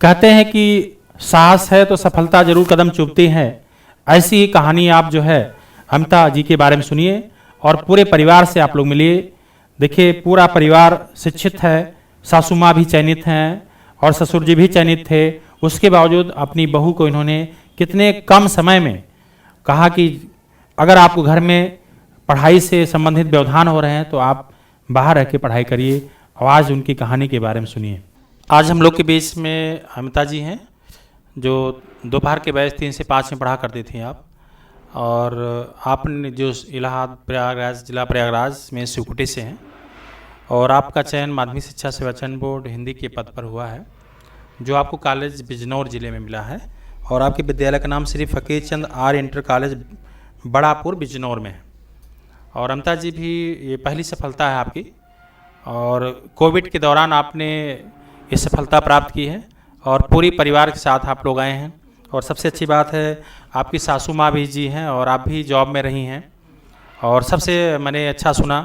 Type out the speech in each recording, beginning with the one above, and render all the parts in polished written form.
कहते हैं कि साहस है तो सफलता जरूर कदम चूमती है। ऐसी ही कहानी आप जो है अमिता जी के बारे में सुनिए और पूरे परिवार से आप लोग मिलिए। देखिए पूरा परिवार शिक्षित है, सासू माँ भी चयनित हैं और ससुर जी भी चयनित थे। उसके बावजूद अपनी बहू को इन्होंने कितने कम समय में कहा कि अगर आपको घर में पढ़ाई से संबंधित व्यवधान हो रहे हैं तो आप बाहर रह के पढ़ाई करिए। आज उनकी कहानी के बारे में सुनिए। आज हम लोग के बीच में अमिता जी हैं जो दोपहर के बैच 3 से 5 में पढ़ा करती थी आप, और आपने जो इलाहाबाद प्रयागराज जिला प्रयागराज में शिवकुटी से हैं और आपका चयन माध्यमिक शिक्षा सेवा चयन बोर्ड हिंदी के पद पर हुआ है जो आपको कॉलेज बिजनौर ज़िले में मिला है। और आपके विद्यालय का नाम श्री फ़कीर चंद आर्य इंटर कॉलेज बड़ापुर बिजनौर में है। और अमिता जी भी ये पहली सफलता है आपकी, और कोविड के दौरान आपने ये सफलता प्राप्त की है और पूरी परिवार के साथ आप लोग आए हैं। और सबसे अच्छी बात है आपकी सासू माँ भी जी हैं और आप भी जॉब में रही हैं। और सबसे मैंने अच्छा सुना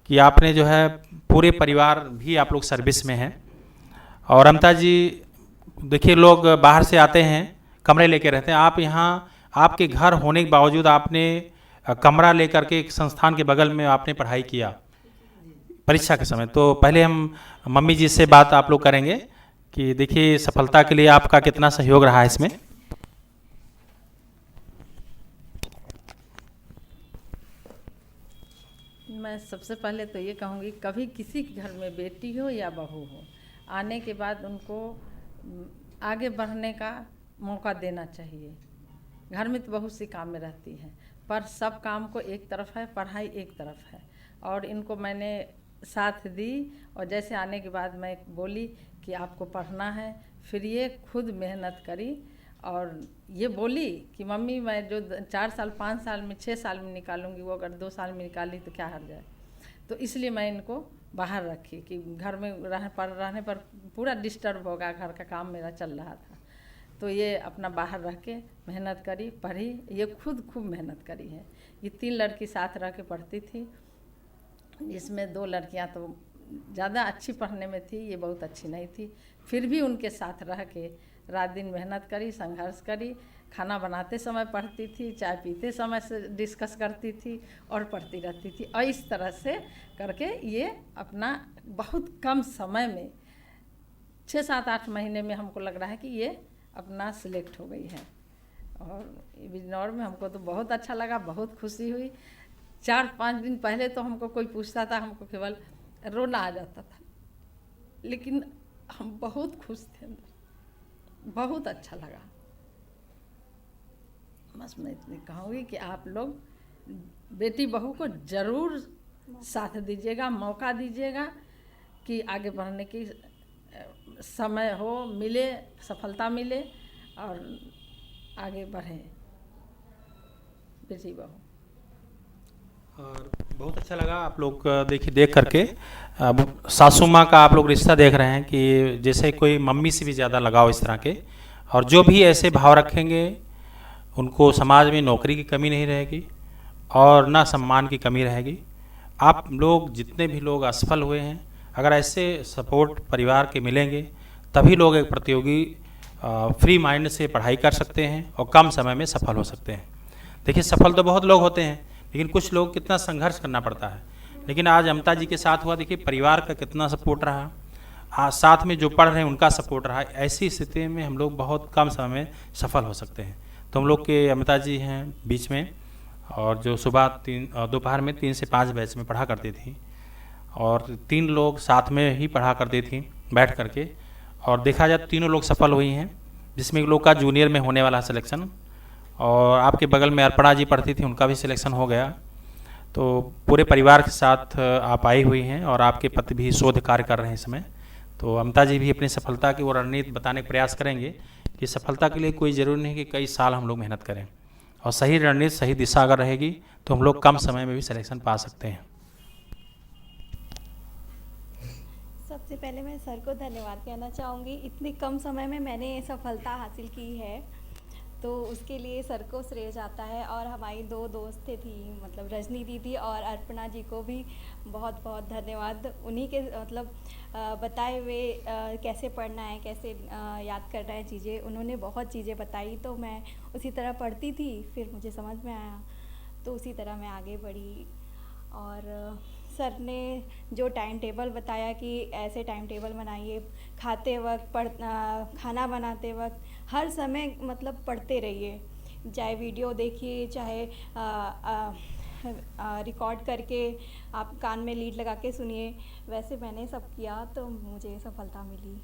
कि आपने जो है पूरे परिवार भी आप लोग सर्विस में हैं। और अमिता जी देखिए लोग बाहर से आते हैं, कमरे लेके रहते हैं, आप यहाँ आपके घर होने के बावजूद आपने कमरा लेकर के एक संस्थान के बगल में आपने पढ़ाई किया परीक्षा के समय। तो पहले हम मम्मी जी से बात आप लोग करेंगे कि देखिए सफलता के लिए आपका कितना सहयोग रहा है इसमें। मैं सबसे पहले तो ये कहूँगी कभी किसी के घर में बेटी हो या बहू हो, आने के बाद उनको आगे बढ़ने का मौका देना चाहिए। घर में तो बहुत सी काम में रहती हैं पर सब काम को एक तरफ है, पढ़ाई एक तरफ है। और इनको मैंने साथ दी और जैसे आने के बाद मैं बोली कि आपको पढ़ना है, फिर ये खुद मेहनत करी और ये बोली कि मम्मी मैं जो 4 साल 5 साल में 6 साल में निकालूंगी वो अगर 2 साल में निकाली तो क्या हर जाए। तो इसलिए मैं इनको बाहर रखी कि घर में रहने पर पूरा डिस्टर्ब होगा, घर का काम मेरा चल रहा था। तो ये अपना बाहर रह के मेहनत करी, पढ़ी, ये खुद खूब मेहनत करी है। ये 3 लड़की साथ रह के पढ़ती थी, जिसमें 2 लड़कियां तो ज़्यादा अच्छी पढ़ने में थी, ये बहुत अच्छी नहीं थी। फिर भी उनके साथ रह के रात दिन मेहनत करी, संघर्ष करी। खाना बनाते समय पढ़ती थी, चाय पीते समय से डिस्कस करती थी और पढ़ती रहती थी। और इस तरह से करके ये अपना बहुत कम समय में 6 7 8 महीने में हमको लग रहा है कि ये अपना सिलेक्ट हो गई है। और बिजनौर में हमको तो बहुत अच्छा लगा, बहुत खुशी हुई। 4-5 दिन पहले तो हमको कोई पूछता था, हमको केवल रोना आ जाता था, लेकिन हम बहुत खुश थे, बहुत अच्छा लगा। बस मैं इतनी कहूँगी कि आप लोग बेटी बहू को ज़रूर साथ दीजिएगा, मौका दीजिएगा कि आगे बढ़ने की समय हो, मिले, सफलता मिले और आगे बढ़े बेटी बहू। और बहुत अच्छा लगा आप लोग देखिए देख करके अब सासू माँ का आप लोग रिश्ता देख रहे हैं कि जैसे कोई मम्मी से भी ज़्यादा लगाव इस तरह के। और जो भी ऐसे भाव रखेंगे उनको समाज में नौकरी की कमी नहीं रहेगी और ना सम्मान की कमी रहेगी। आप लोग जितने भी लोग असफल हुए हैं, अगर ऐसे सपोर्ट परिवार के मिलेंगे तभी लोग एक प्रतियोगी फ्री माइंड से पढ़ाई कर सकते हैं और कम समय में सफल हो सकते हैं। देखिए सफल तो बहुत लोग होते हैं लेकिन कुछ लोग कितना संघर्ष करना पड़ता है। लेकिन आज अमिता जी के साथ हुआ, देखिए परिवार का कितना सपोर्ट रहा, साथ में जो पढ़ रहे हैं उनका सपोर्ट रहा। ऐसी स्थिति में हम लोग बहुत कम समय में सफल हो सकते हैं। तो हम लोग के अमिता जी हैं बीच में, और जो सुबह दोपहर में 3 से 5 बैच में पढ़ा करती थी और 3 लोग साथ में ही पढ़ा करती थी बैठ करके। और देखा जाए तीनों लोग सफल हुई हैं, जिसमें एक लोग का जूनियर में होने वाला सिलेक्शन, और आपके बगल में अर्पणा जी पढ़ती थी, उनका भी सिलेक्शन हो गया। तो पूरे परिवार के साथ आप आई हुई हैं और आपके पति भी शोध कार्य कर रहे हैं इस समय। तो अमिता जी भी अपनी सफलता की वो रणनीति बताने का प्रयास करेंगे कि सफलता के लिए कोई ज़रूरी नहीं कि कई साल हम लोग मेहनत करें, और सही रणनीति सही दिशा अगर रहेगी तो हम लोग कम समय में भी सिलेक्शन पा सकते हैं। सबसे पहले मैं सर को धन्यवाद कहना चाहूँगी, इतने कम समय में मैंने ये सफलता हासिल की है। तो उसके लिए सर को श्रेय जाता है। और हमारी 2 दोस्तें थी, मतलब रजनी दीदी और अर्पणा जी को भी बहुत बहुत धन्यवाद। उन्हीं के मतलब बताए हुए कैसे पढ़ना है, कैसे याद करना है चीज़ें, उन्होंने बहुत चीज़ें बताई, तो मैं उसी तरह पढ़ती थी। फिर मुझे समझ में आया तो उसी तरह मैं आगे बढ़ी। और सर ने जो टाइम टेबल बताया कि ऐसे टाइम टेबल बनाइए, खाते वक्त खाना बनाते वक्त हर समय मतलब पढ़ते रहिए, चाहे वीडियो देखिए, चाहे रिकॉर्ड करके आप कान में लीड लगा के सुनिए। वैसे मैंने सब किया तो मुझे सफलता मिली।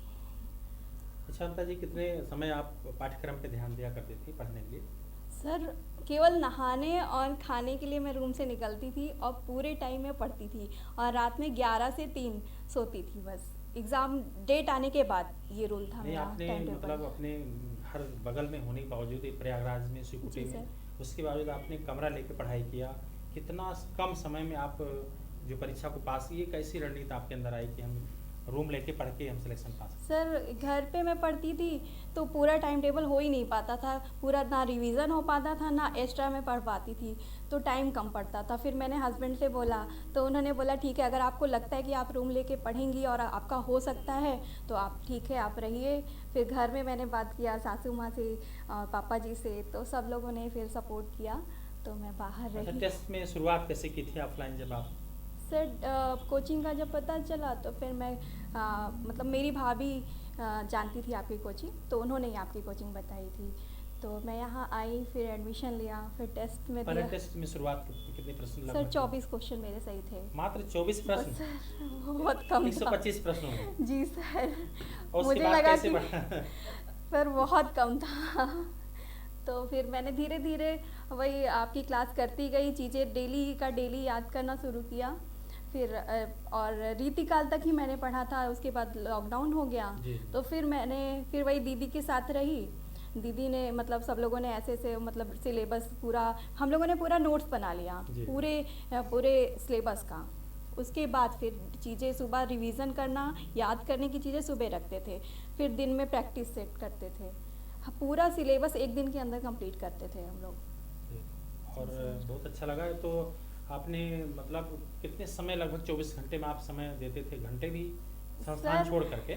अच्छा ममता जी, कितने समय आप पाठ्यक्रम पे ध्यान दिया करती थी पढ़ने के लिए? सर केवल नहाने और खाने के लिए मैं रूम से निकलती थी और पूरे टाइम में पढ़ती थी, और रात में 11 से 3 सोती थी बस। एग्ज़ाम डेट आने के बाद ये रूल था नहीं, मेरा आपने टाइम टेबल। मतलब अपने हर बगल में होने के बावजूद प्रयागराज में शिवकुटी जी, में, सर। उसके बावजूद आपने कमरा लेके पढ़ाई किया। कितना कम समय में आप जो परीक्षा को पास, ये कैसी रणनीति आपके अंदर आई कि हम रूम लेके पढ़ के हम सिलेक्शन पास? सर घर पे मैं पढ़ती थी तो पूरा टाइम टेबल हो ही नहीं पाता था, पूरा ना रिवीज़न हो पाता था, ना एक्स्ट्रा में पढ़ पाती थी, तो टाइम कम पड़ता था। फिर मैंने हस्बैंड से बोला तो उन्होंने बोला ठीक है, अगर आपको लगता है कि आप रूम लेके पढ़ेंगी और आपका हो सकता है तो आप ठीक है, आप रहिए। फिर घर में मैंने बात किया सासू माँ से, पापा जी से, तो सब लोगों ने फिर सपोर्ट किया, तो मैं बाहर अच्छा, रही। टेस्ट में शुरुआत कैसे की थी ऑफलाइन जब आप? सर कोचिंग का जब पता चला तो फिर मैं मतलब मेरी भाभी जानती थी आपकी कोचिंग, तो उन्होंने ही आपकी कोचिंग बताई थी, तो मैं यहाँ आई, फिर एडमिशन लिया, फिर टेस्ट में पहले दिया। टेस्ट में शुरुआत कितने प्रश्न सर लगभग? 24 क्वेश्चन मेरे सही थे। मात्र 24 बस प्रश्न? सर बहुत कम था। 125 प्रश्न हुए। जी सर, और उसके मुझे बाद लगा कैसे कि बढ़ा? पर बहुत कम था। तो फिर मैंने धीरे धीरे वही आपकी क्लास करती गई, चीज़ें डेली का डेली याद करना शुरू किया। फिर और रीतिकाल तक ही मैंने पढ़ा था, उसके बाद लॉकडाउन हो गया, जी। तो फिर मैंने फिर वही दीदी के साथ रही। दीदी ने मतलब सब लोगों ने ऐसे ऐसे मतलब सिलेबस पूरा, हम लोगों ने पूरा नोट्स बना लिया जी। पूरे सिलेबस का। उसके बाद फिर चीज़ें सुबह रिवीजन करना, याद करने की चीज़ें सुबह रखते थे, फिर दिन में प्रैक्टिस सेट करते थे। पूरा सिलेबस एक दिन के अंदर कंप्लीट करते थे हम लोग। और बहुत अच्छा लगा। तो आपने मतलब कितने समय, लगभग 24 घंटे में आप समय देते थे? घंटे भी संस्थान सर, छोड़ करके?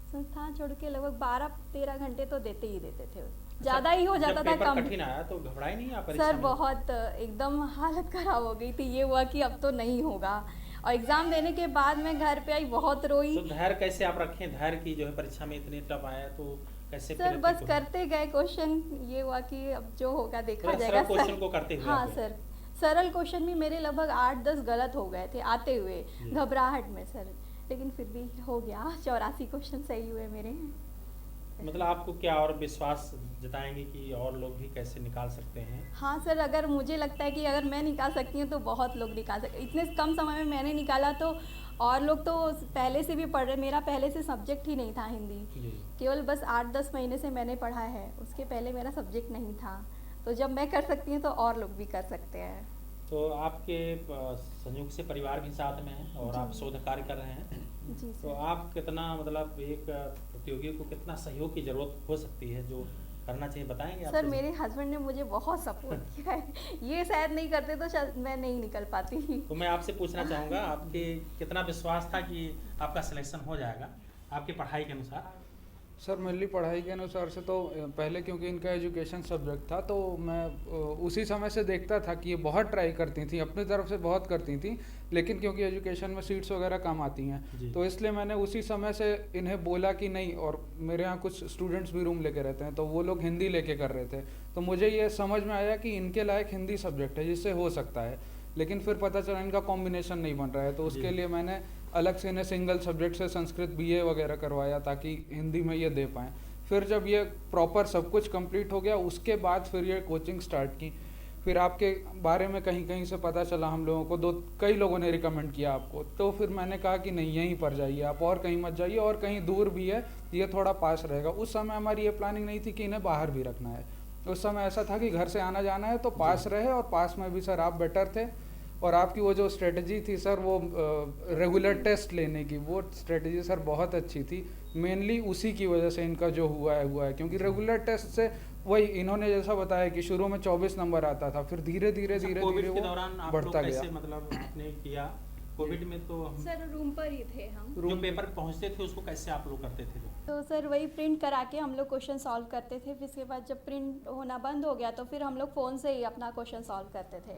संस्थान छोड़ के लगभग 12-13 घंटे तो देते ही देते थे, ज़्यादा ही हो जाता था। जब पेपर कम कठिन आया तो घबराए नहीं आप परीक्षा सर में? बहुत एकदम हालत ख़राब हो गई थी, ये हुआ कि अब तो नहीं होगा। और एग्ज़ाम देने के बाद मैं घर पे आई, बहुत रोई। तो धैर्य कैसे आप रखें? धैर्य की जो है परीक्षा में इतने टफ आया तो कैसे? सर बस करते गए क्वेश्चन, ये हुआ कि अब जो होगा देखा जाएगा। क्वेश्चन को करते हुए हाँ आपने? सर, सरल क्वेश्चन भी मेरे लगभग 8-10 गलत हो गए थे आते हुए, जी। घबराहट में सर, लेकिन फिर भी हो गया, 84 क्वेश्चन सही हुए मेरे। मतलब आपको क्या और विश्वास जताएंगे कि और लोग भी कैसे निकाल सकते हैं? हाँ सर, अगर मुझे लगता है कि अगर मैं निकाल सकती हूँ तो बहुत लोग निकाल सकते। इतने कम समय में मैंने निकाला तो और लोग तो पहले से भी पढ़ रहे। मेरा पहले से सब्जेक्ट ही नहीं था हिंदी, जी। केवल बस 8-10 महीने से मैंने पढ़ा है, उसके पहले मेरा सब्जेक्ट नहीं था। तो जब मैं कर सकती हूँ तो और लोग भी कर सकते हैं। तो आपके संयोग से परिवार भी साथ में है और आप शोध कार्य कर रहे हैं, जी तो सर। आप कितना मतलब एक प्रतियोगी को कितना सहयोग की जरूरत हो सकती है जो करना चाहिए, बताएंगे आप? सर मेरे हस्बैंड ने मुझे बहुत सपोर्ट किया है, ये शायद नहीं करते तो शायद मैं नहीं निकल पाती। तो मैं आपसे पूछना चाहूँगा, आपके कितना विश्वास था कि आपका सिलेक्शन हो जाएगा आपकी पढ़ाई के अनुसार? सर मेरी पढ़ाई के अनुसार से तो पहले क्योंकि इनका एजुकेशन सब्जेक्ट था तो मैं उसी समय से देखता था कि ये बहुत ट्राई करती थी, अपनी तरफ से बहुत करती थी, लेकिन क्योंकि एजुकेशन में सीट्स वगैरह कम आती जी। हैं तो इसलिए मैंने उसी समय से इन्हें बोला कि नहीं। और मेरे यहाँ कुछ स्टूडेंट्स भी रूम लेके रहते हैं तो वो लोग हिंदी लेके कर रहे थे, तो मुझे ये समझ में आया कि इनके लायक हिंदी सब्जेक्ट है जिससे हो सकता है, लेकिन फिर पता चला इनका कॉम्बिनेशन नहीं बन रहा है, तो उसके जी। लिए मैंने अलग से इन्हें सिंगल सब्जेक्ट से संस्कृत बीए वगैरह करवाया ताकि हिंदी में ये दे पाएँ। फिर जब ये प्रॉपर सब कुछ कंप्लीट हो गया उसके बाद फिर ये कोचिंग स्टार्ट की। फिर आपके बारे में कहीं कहीं से पता चला हम लोगों को, कई लोगों ने रिकमेंड किया आपको, तो फिर मैंने कहा कि नहीं यहीं पर जाइए आप, और कहीं मत जाइए, और कहीं दूर भी है, ये थोड़ा पास रहेगा। उस समय हमारी ये प्लानिंग नहीं थी कि इन्हें बाहर भी रखना है, उस समय ऐसा था कि घर से आना जाना है तो पास रहे, और पास में भी सर आप बेटर थे। और आपकी वो जो स्ट्रेटजी थी सर वो रेगुलर टेस्ट लेने की, वो स्ट्रेटजी सर बहुत अच्छी थी। मेनली उसी की वजह से इनका जो हुआ है क्योंकि रेगुलर टेस्ट से वही इन्होंने जैसा बताया कि शुरू में 24 नंबर आता था, फिर धीरे धीरे धीरे कोविड धीरे के वो दौरान आप लोग बढ़ता कैसे गया। मतलब आपने किया? कोविड में तो सर रूम पर ही थे हम। जो पेपर पहुंचते थे उसको कैसे आप लोग करते थे? तो सर वही प्रिंट करा के हम लोग क्वेश्चन सॉल्व करते थे। फिर इसके बाद जब प्रिंट होना बंद हो गया तो फिर हम लोग फ़ोन से ही अपना क्वेश्चन सॉल्व करते थे।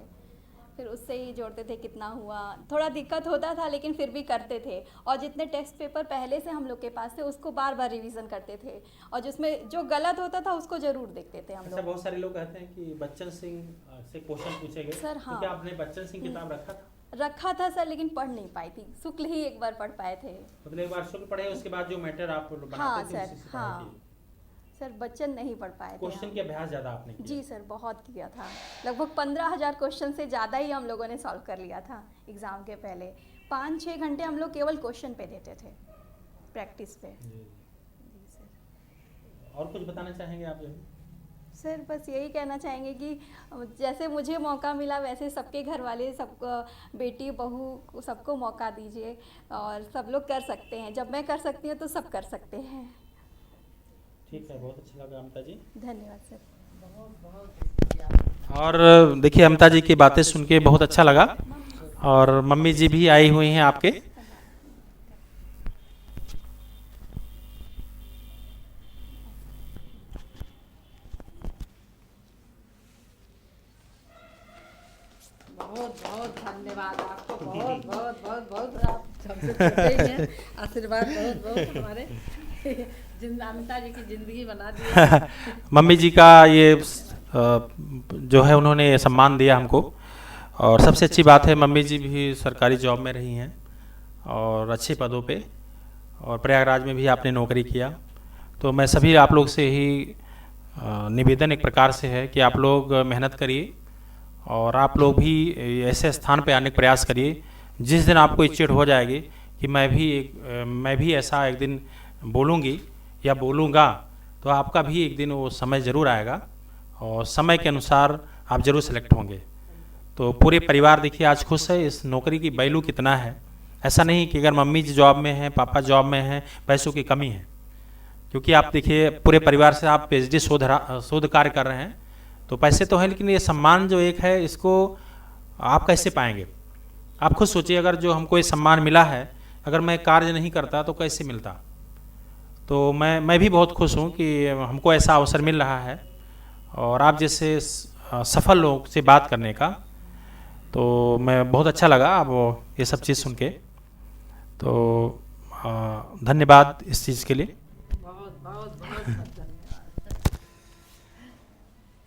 फिर उससे ही जोड़ते थे कितना हुआ। थोड़ा दिक्कत होता था लेकिन फिर भी करते थे। और जितने टेस्ट पेपर पहले से हम लोग के पास थे उसको बार बार रिवीजन करते थे, और जिसमें जो गलत होता था उसको ज़रूर देखते थे हम अच्छा, लोग। बहुत सारे लोग कहते हैं कि बच्चन सिंह से क्वेश्चन पूछे गए। सर, तो हाँ। क्या आपने बच्चन सिंह किताब रखा था? रखा था सर, लेकिन पढ़ नहीं पाई थी। शुक्ल ही एक बार पढ़ पाए थे। मतलब एक बार शुल्क पढ़े, उसके बाद जो मैटर आप बनाते हाँ थे सर, उसी से पढ़ाई हाँ की। सर, बच्चन नहीं पढ़ पाए थे क्वेश्चन हम। के अभ्यास ज्यादा आपने किया? जी सर, बहुत किया था। लगभग 15,000 क्वेश्चन से ज़्यादा ही हम लोगों ने सॉल्व कर लिया था एग्ज़ाम के पहले। 5-6 घंटे हम लोग केवल क्वेश्चन पे देते थे, प्रैक्टिस पे। जी। जी सर। और कुछ बताना चाहेंगे आप? जो सर बस यही कहना चाहेंगे कि जैसे मुझे मौका मिला वैसे सबके घर वाले, सबको, बेटी बहू सबको मौका दीजिए, और सब लोग कर सकते हैं। जब मैं कर सकती हूँ तो सब कर सकते हैं। ठीक है, बहुत अच्छा लगा अमता जी। धन्यवाद सर। और देखिए अमता जी की बातें सुन के बहुत अच्छा लगा, और मम्मी जी भी आई हुई हैं आपके। बहुत बहुत धन्यवाद आपको, बहुत बहुत बहुत बहुत। आप हमसे छोटे ही हैं, आशीर्वाद बहुत बहुत हमारे अमिता जी की ज़िंदगी बना दी। मम्मी जी का ये जो है उन्होंने सम्मान दिया हमको, और सबसे अच्छी बात है मम्मी जी भी सरकारी जॉब में रही हैं और अच्छे पदों पे, और प्रयागराज में भी आपने नौकरी किया। तो मैं सभी आप लोग से ही निवेदन एक प्रकार से है कि आप लोग मेहनत करिए, और आप लोग भी ऐसे स्थान पे आने का प्रयास करिए जिस दिन आपको इच्छा हो जाएगी कि मैं भी ऐसा एक दिन बोलूँगी या बोलूँगा, तो आपका भी एक दिन वो समय ज़रूर आएगा, और समय के अनुसार आप ज़रूर सेलेक्ट होंगे। तो पूरे परिवार देखिए आज खुश है। इस नौकरी की वैल्यू कितना है, ऐसा नहीं कि अगर मम्मी जी जॉब में हैं, पापा जॉब में हैं, पैसों की कमी है, क्योंकि आप देखिए पूरे परिवार से आप PhD शोध कार्य कर रहे हैं, तो पैसे तो हैं, लेकिन ये सम्मान जो एक है इसको आप कैसे पाएंगे? आप खुद सोचिए, अगर जो हमको ये सम्मान मिला है, अगर मैं कार्य नहीं करता तो कैसे मिलता? तो मैं भी बहुत खुश हूँ कि हमको ऐसा अवसर मिल रहा है, और आप जैसे सफल लोग से बात करने का, तो मैं बहुत अच्छा लगा अब ये सब चीज़ सुन के। तो धन्यवाद इस चीज़ के लिए। बहुत बहुत बहुत